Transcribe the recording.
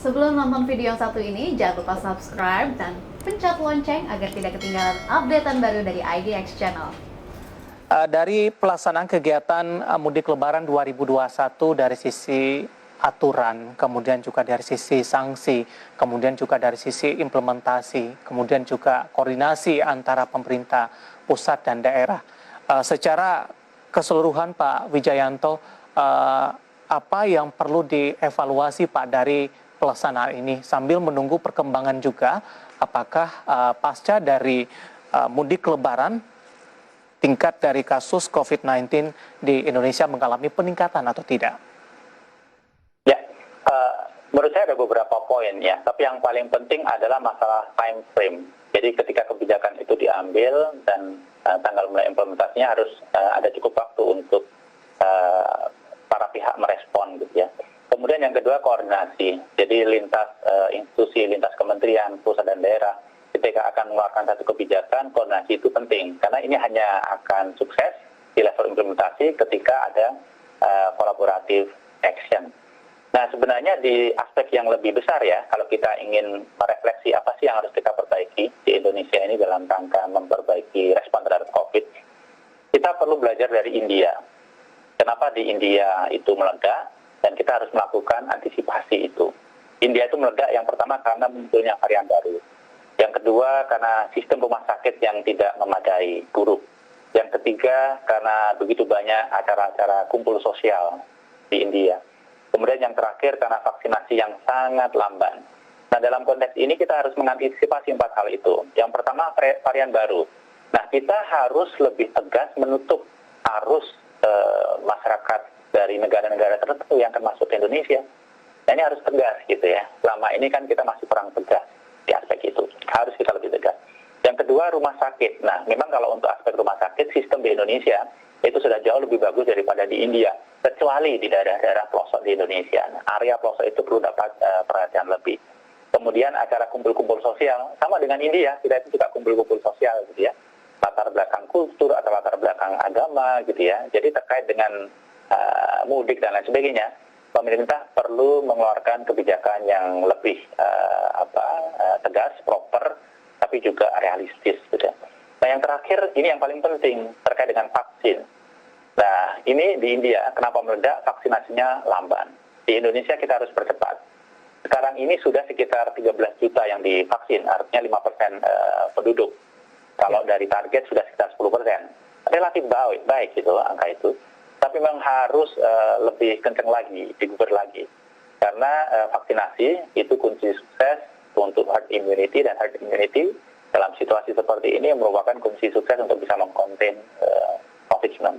Sebelum nonton video yang satu ini, jangan lupa subscribe dan pencet lonceng agar tidak ketinggalan updatean baru dari IDX Channel. Dari pelaksanaan kegiatan mudik lebaran 2021 dari sisi aturan, kemudian juga dari sisi sanksi, kemudian juga dari sisi implementasi, kemudian juga koordinasi antara pemerintah pusat dan daerah. Secara keseluruhan Pak Wijayanto, apa yang perlu dievaluasi Pak dari pelaksanaan ini sambil menunggu perkembangan juga apakah pasca dari mudik lebaran tingkat dari kasus COVID-19 di Indonesia mengalami peningkatan atau tidak? Ya, menurut saya ada beberapa poin ya, tapi yang paling penting adalah masalah time frame. Jadi ketika kebijakan itu diambil dan tanggal mulai implementasinya harus ada cukup waktu untuk para pihak merespon gitu ya. Kemudian yang kedua koordinasi, jadi lintas institusi, lintas kementerian, pusat dan daerah. Ketika akan mengeluarkan satu kebijakan, koordinasi itu penting. Karena ini hanya akan sukses di level implementasi ketika ada kolaboratif action. Nah sebenarnya di aspek yang lebih besar ya, kalau kita ingin merefleksi apa sih yang harus kita perbaiki di Indonesia ini dalam rangka memperbaiki respon terhadap COVID, kita perlu belajar dari India. Kenapa di India itu meledak? Dan kita harus melakukan antisipasi itu. India itu meledak yang pertama karena munculnya varian baru. Yang kedua karena sistem rumah sakit yang tidak memadai, buruk. Yang ketiga karena begitu banyak acara-acara kumpul sosial di India. Kemudian yang terakhir karena vaksinasi yang sangat lamban. Nah dalam konteks ini kita harus mengantisipasi 4 hal itu. Yang pertama varian baru. Nah kita harus lebih tegas menutup arus masyarakat dari negara-negara tertentu yang akan masuk ke Indonesia. Nah ini harus tegas gitu ya. Selama ini kan kita masih kurang tegas di aspek itu. Harus kita lebih tegas. Yang kedua rumah sakit. Nah memang kalau untuk aspek rumah sakit, sistem di Indonesia itu sudah jauh lebih bagus daripada di India. Kecuali di daerah-daerah pelosok di Indonesia. Nah, area pelosok itu perlu dapat perhatian lebih. Kemudian acara kumpul-kumpul sosial. Sama dengan India, kita itu juga kumpul-kumpul sosial gitu ya. Latar belakang kultur atau latar belakang agama gitu ya. Jadi terkait dengan mudik dan lain sebagainya, pemerintah perlu mengeluarkan kebijakan yang lebih tegas, proper, tapi juga realistis. Gitu. Nah yang terakhir, ini yang paling penting terkait dengan vaksin. Nah ini di India, kenapa meledak? Vaksinasinya lamban. Di Indonesia kita harus percepat. Sekarang ini sudah sekitar 13 juta yang divaksin, artinya 5% penduduk. Kalau dari target sudah sekitar 10%. Relatif baik gitu angka itu. Tapi memang harus lebih kencang lagi, digugur lagi. Karena vaksinasi itu kunci sukses untuk herd immunity, dan herd immunity dalam situasi seperti ini merupakan kunci sukses untuk bisa mengkonten COVID-19.